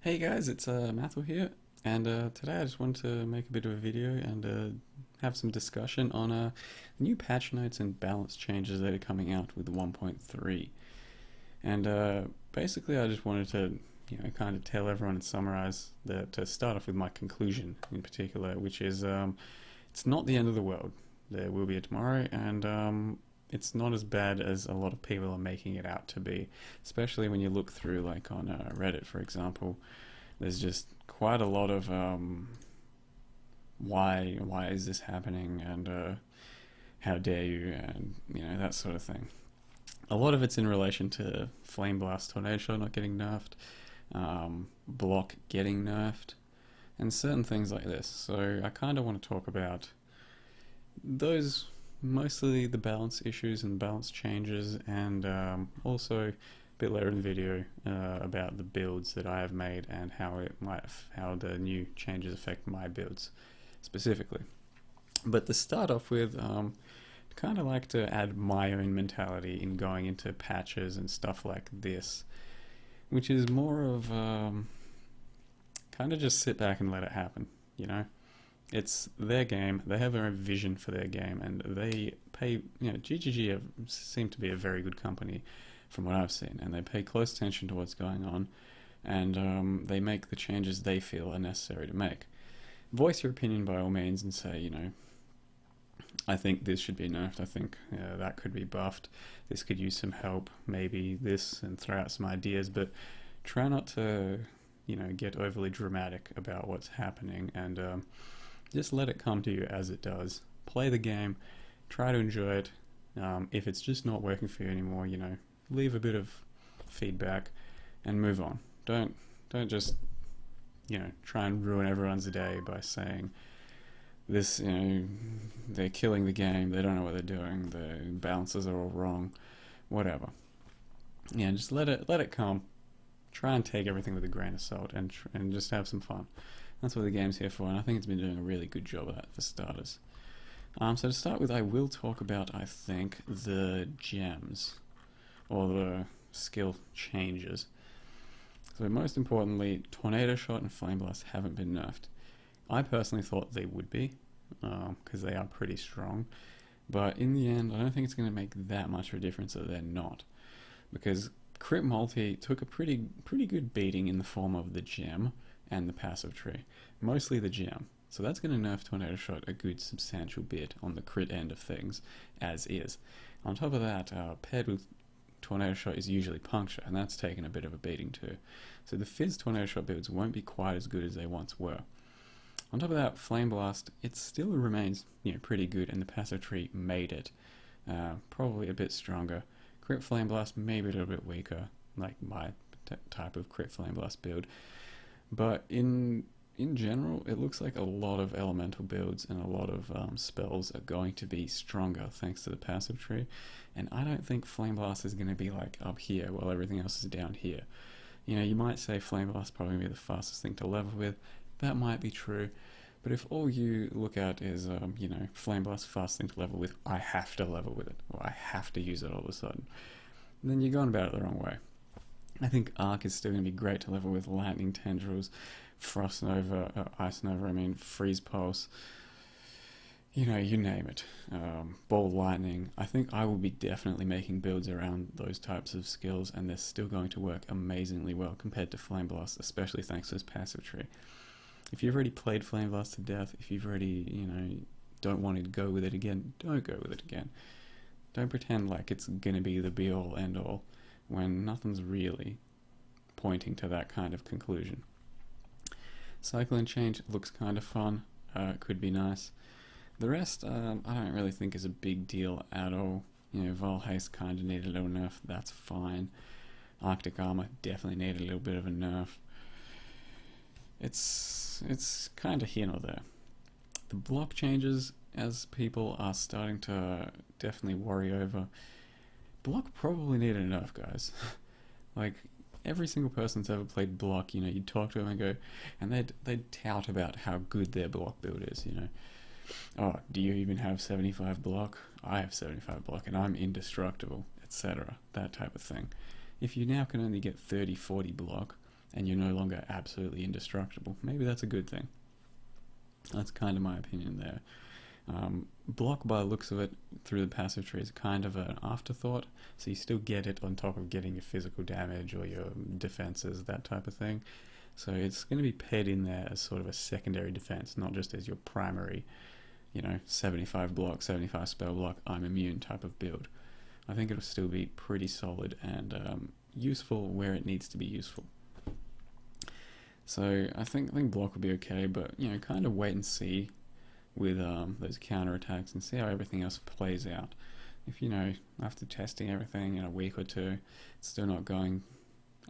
Hey guys, it's Mathil here, and today I just wanted to make a bit of a video and have some discussion on new patch notes and balance changes that are coming out with 1.3. And basically, I just wanted to, kind of tell everyone and summarize to start off with my conclusion in particular, which is it's not the end of the world. There will be a tomorrow, and it's not as bad as a lot of people are making it out to be, especially when you look through, like on Reddit, for example. There's just quite a lot of why is this happening, and how dare you, and that sort of thing. A lot of it's in relation to Flame Blast Tornado Shot not getting nerfed, Block getting nerfed, and certain things like this. So I kind of want to talk about those, mostly the balance issues and balance changes, and also a bit later in the video about the builds that I have made and how the new changes affect my builds specifically. But to start off with, kind of like to add my own mentality in going into patches and stuff like this, which is more of kind of just sit back and let it happen, you know? It's their game, they have their own vision for their game, and they pay, GGG seem to be a very good company from what I've seen, and they pay close attention to what's going on, and they make the changes they feel are necessary to make. Voice your opinion by all means and say, I think this should be nerfed, I think that could be buffed, this could use some help, maybe this, and throw out some ideas, but try not to, get overly dramatic about what's happening, and just let it come to you as it does. Play the game, try to enjoy it. If it's just not working for you anymore, leave a bit of feedback and move on. Don't just, try and ruin everyone's day by saying this, they're killing the game, they don't know what they're doing, the balances are all wrong, whatever. Yeah, just let it come. Try and take everything with a grain of salt and just have some fun. That's what the game's here for, and I think it's been doing a really good job of that for starters. So to start with, I will talk about, I think, the gems, or the skill changes. So most importantly, Tornado Shot and Flame Blast haven't been nerfed. I personally thought they would be, because they are pretty strong, but in the end, I don't think it's going to make that much of a difference that they're not, because Crit Multi took a pretty good beating in the form of the gem and the passive tree, mostly the gem. So that's going to nerf Tornado Shot a good substantial bit on the crit end of things, as is. On top of that, paired with Tornado Shot is usually Puncture, and that's taken a bit of a beating too. So the Fizz Tornado Shot builds won't be quite as good as they once were. On top of that, Flame Blast, it still remains pretty good, and the passive tree made it probably a bit stronger. Crit Flame Blast maybe a little bit weaker, like my type of Crit Flame Blast build. But in general, it looks like a lot of elemental builds and a lot of spells are going to be stronger thanks to the passive tree. And I don't think Flame Blast is going to be like up here while everything else is down here. You might say Flame Blast probably be the fastest thing to level with. That might be true. But if all you look at is, Flame Blast fast thing to level with, I have to level with it, or I have to use it all of a sudden, then you're going about it the wrong way. I think Arc is still going to be great to level with Lightning Tendrils, Frost Nova, Ice Nova, Freeze Pulse, you name it, Ball Lightning. I think I will be definitely making builds around those types of skills, and they're still going to work amazingly well compared to Flame Blast, especially thanks to this passive tree. If you've already played Flame Blast to death, if you've already, don't want to go with it again, don't go with it again. Don't pretend like it's going to be the be-all, end-all, when nothing's really pointing to that kind of conclusion. Cyclone Change looks kind of fun, could be nice. The rest, I don't really think is a big deal at all. Vol Haste kind of needed a little nerf, that's fine. Arctic Armor definitely needed a little bit of a nerf. It's kind of here nor there. The block changes, as people are starting to definitely worry over, block probably needed a nerf, guys. Like, every single person that's ever played block, you'd talk to them and go, and they'd tout about how good their block build is, Oh, do you even have 75 block? I have 75 block and I'm indestructible, etc. That type of thing. If you now can only get 30, 40 block, and you're no longer absolutely indestructible. Maybe that's a good thing. That's kind of my opinion there. Block, by the looks of it, through the passive tree is kind of an afterthought, so you still get it on top of getting your physical damage or your defenses, that type of thing. So it's going to be paired in there as sort of a secondary defense, not just as your primary, 75 block, 75 spell block, I'm immune type of build. I think it'll still be pretty solid and useful where it needs to be useful. So I think block will be okay, but kind of wait and see with those counter attacks and see how everything else plays out. If after testing everything in a week or two, it's still not going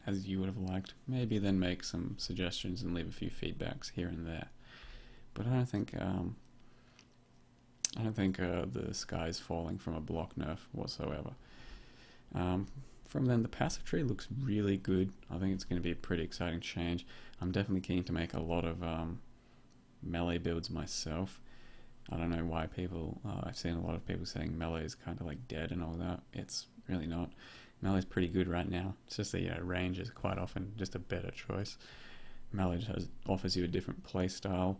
as you would have liked, maybe then make some suggestions and leave a few feedbacks here and there. But I don't think the sky is falling from a block nerf whatsoever. From then, the passive tree looks really good. I think it's going to be a pretty exciting change. I'm definitely keen to make a lot of melee builds myself. I don't know why I've seen a lot of people saying melee is kind of like dead and all that. It's really not. Melee is pretty good right now. It's just that range is quite often just a better choice. Melee offers you a different play style,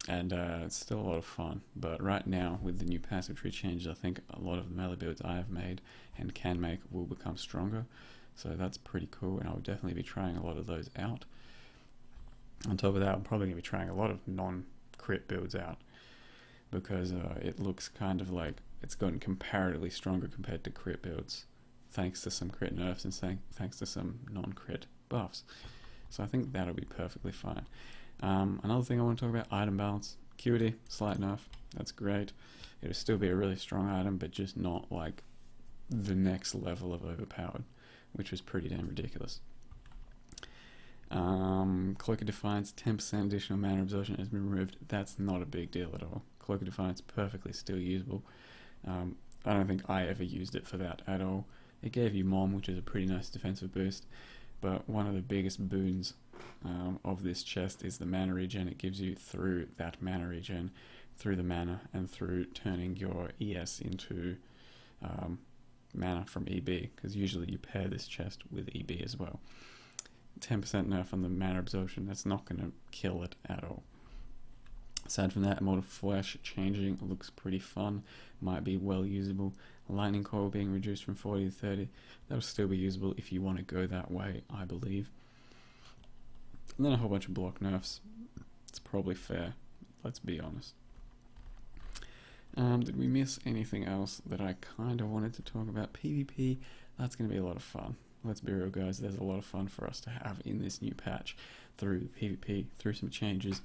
and it's still a lot of fun. But right now, with the new passive tree changes, I think a lot of the melee builds I have made and can make will become stronger. So that's pretty cool, and I'll definitely be trying a lot of those out. On top of that, I'm probably going to be trying a lot of non-crit builds out, because it looks kind of like it's gotten comparatively stronger compared to crit builds, thanks to some crit nerfs and thanks to some non-crit buffs. So I think that'll be perfectly fine. Another thing I want to talk about, item balance. Acuity, slight nerf, that's great. It'll still be a really strong item, but just not like the next level of overpowered, which was pretty damn ridiculous. Cloak of Defiance, 10% additional mana absorption has been removed. That's not a big deal at all. Cloak of Defiance, perfectly still usable. I don't think I ever used it for that at all. It gave you Mom, which is a pretty nice defensive boost, but one of the biggest boons of this chest is the mana regen it gives you through that mana regen, through the mana, and through turning your ES into mana from EB, because usually you pair this chest with EB as well. 10% nerf on the mana absorption, that's not going to kill it at all. Aside from that, Immortal Flesh changing looks pretty fun, might be well usable. Lightning Coil being reduced from 40 to 30, that'll still be usable if you want to go that way, I believe. And then a whole bunch of block nerfs. It's probably fair, let's be honest. Did we miss anything else that I kind of wanted to talk about? PvP, that's going to be a lot of fun. Let's be real, guys, there's a lot of fun for us to have in this new patch through PvP, through some changes.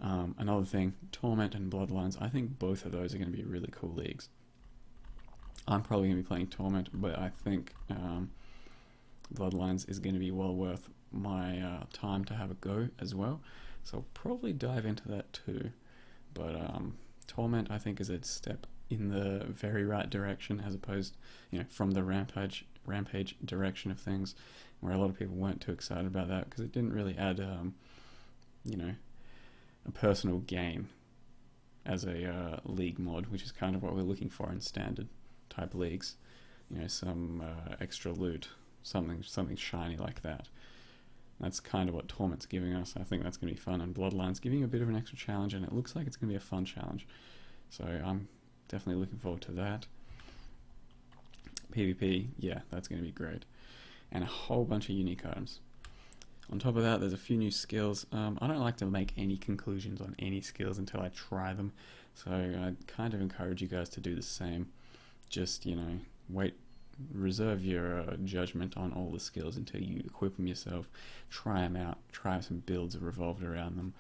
Another thing, Torment and Bloodlines, I think both of those are going to be really cool leagues. I'm probably going to be playing Torment, but I think Bloodlines is going to be well worth my time to have a go as well. So I'll probably dive into that too. But Torment, I think, is a step in the very right direction, as opposed, from the Rampage direction of things, where a lot of people weren't too excited about that because it didn't really add, a personal gain as a league mod, which is kind of what we're looking for in standard type leagues. Some extra loot, something shiny like that. That's kind of what Torment's giving us. I think that's going to be fun, and Bloodlines giving a bit of an extra challenge, and it looks like it's going to be a fun challenge. So I'm definitely looking forward to that. PvP, yeah, that's going to be great. And a whole bunch of unique items. On top of that, there's a few new skills. I don't like to make any conclusions on any skills until I try them, so I kind of encourage you guys to do the same. Just, reserve your judgment on all the skills until you equip them yourself, try them out, try some builds revolved around them,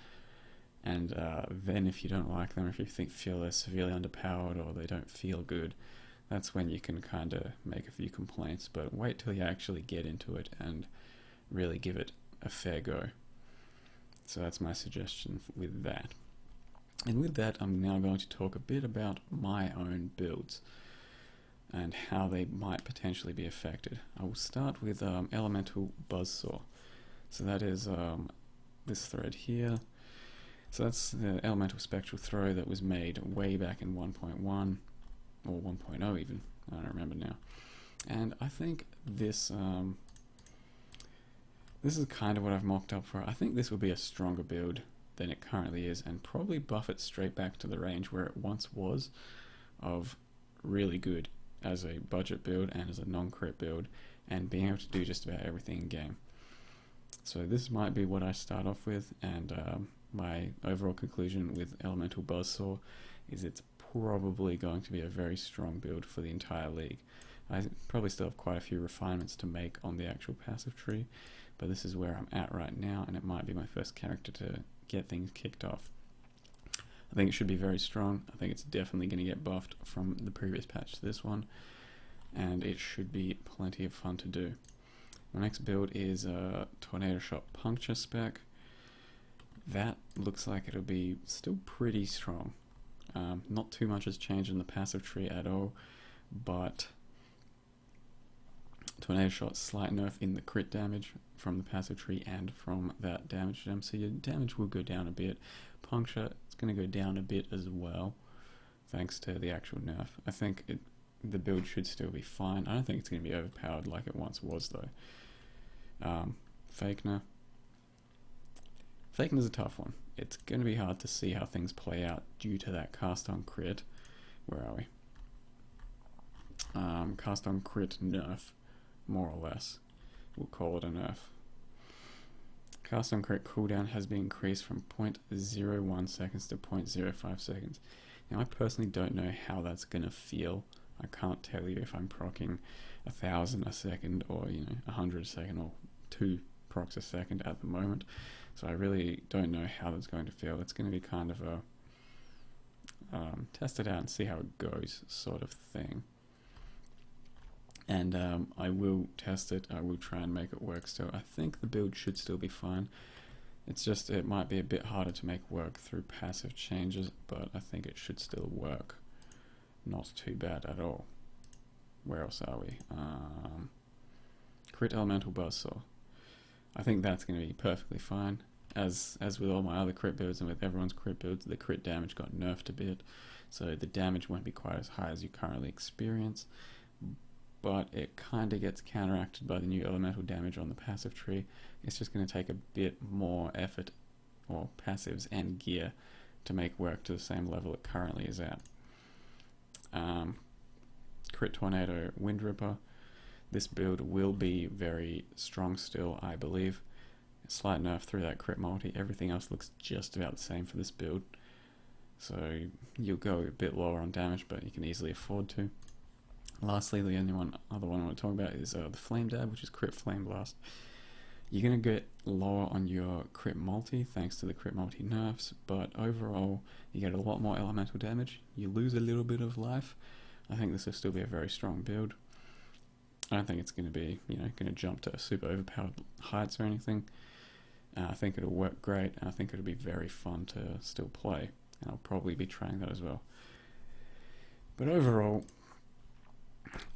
and then if you don't like them, if you feel they're severely underpowered or they don't feel good, that's when you can kind of make a few complaints, but wait till you actually get into it and really give it a fair go. So that's my suggestion with that. And with that, I'm now going to talk a bit about my own builds and how they might potentially be affected. I will start with Elemental Buzzsaw. So that is this thread here. So that's the Elemental Spectral Throw that was made way back in 1.1, or 1.0 even, I don't remember now. And I think this this is kind of what I've mocked up for. I think this will be a stronger build than it currently is, and probably buff it straight back to the range where it once was, of really good as a budget build and as a non-crit build, and being able to do just about everything in game. So this might be what I start off with, and my overall conclusion with Elemental Buzzsaw is it's probably going to be a very strong build for the entire league. I probably still have quite a few refinements to make on the actual passive tree, but this is where I'm at right now, and it might be my first character to get things kicked off. I think it should be very strong. I think it's definitely going to get buffed from the previous patch to this one, and it should be plenty of fun to do. My next build is a Tornado Shot Puncture spec. That looks like it'll be still pretty strong. Not too much has changed in the passive tree at all, but Tornado Shot, slight nerf in the crit damage from the passive tree and from that damage gem, so your damage will go down a bit. Puncture, it's going to go down a bit as well, thanks to the actual nerf. I think the build should still be fine. I don't think it's going to be overpowered like it once was, though. Fakener. Fakener's a tough one. It's going to be hard to see how things play out due to that cast on crit. Where are we? Cast on crit nerf, more or less. We'll call it a nerf. Cast on crit cooldown has been increased from 0.01 seconds to 0.05 seconds. Now I personally don't know how that's going to feel. I can't tell you if I'm proccing 1,000 a second or 100 a second or 2 procs a second at the moment. So I really don't know how that's going to feel. It's going to be kind of a test it out and see how it goes sort of thing. And I will test it. I will try and make it work still. I think the build should still be fine. It's just it might be a bit harder to make work through passive changes, but I think it should still work. Not too bad at all. Where else are we? Crit Elemental Buzzsaw. I think that's going to be perfectly fine. As with all my other crit builds and with everyone's crit builds, the crit damage got nerfed a bit, so the damage won't be quite as high as you currently experience, but it kind of gets counteracted by the new elemental damage on the passive tree. It's just going to take a bit more effort, or passives and gear, to make work to the same level it currently is at. Crit Tornado Wind Ripper. This build will be very strong still, I believe. Slight nerf through that crit multi. Everything else looks just about the same for this build. So you'll go a bit lower on damage, but you can easily afford to. Lastly, the only other one I want to talk about is the Flame Dab, which is Crit Flame Blast. You're going to get lower on your crit multi thanks to the crit multi nerfs, but overall you get a lot more elemental damage. You lose a little bit of life. I think this will still be a very strong build. I don't think it's going to be, going to jump to super overpowered heights or anything. I think it'll work great, and I think it'll be very fun to still play, and I'll probably be trying that as well. But overall,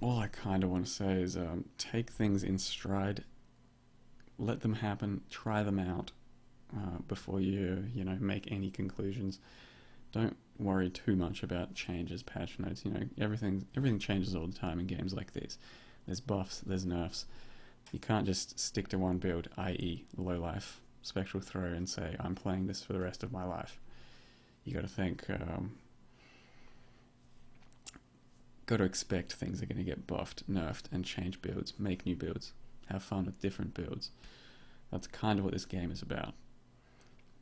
all I kind of want to say is take things in stride, let them happen, try them out before you, make any conclusions. Don't worry too much about changes, patch notes. Everything changes all the time in games like these. There's buffs, there's nerfs. You can't just stick to one build, i.e. low life, Spectral Throw, and say, I'm playing this for the rest of my life. You got to think, got to expect things are going to get buffed, nerfed, and change builds, make new builds, have fun with different builds. That's kind of what this game is about.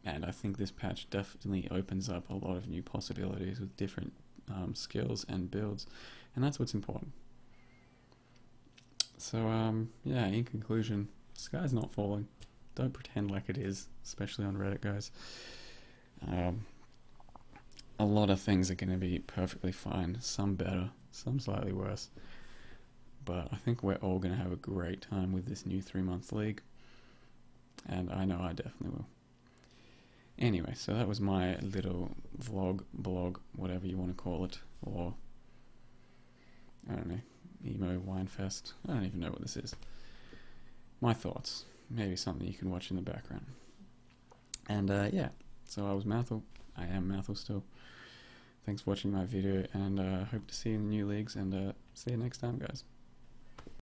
And I think this patch definitely opens up a lot of new possibilities with different skills and builds, and that's what's important. So, in conclusion, the sky's not falling. Don't pretend like it is, especially on Reddit, guys. A lot of things are going to be perfectly fine, some better, some slightly worse. But I think we're all going to have a great time with this new 3-month league. And I know I definitely will. Anyway, so that was my little vlog, blog, whatever you want to call it. Or, I don't know, emo wine fest. I don't even know what this is. My thoughts. Maybe something you can watch in the background. And so I was Mathel. I am Mathel still. Thanks for watching my video, and hope to see you in the new leagues, and see you next time, guys.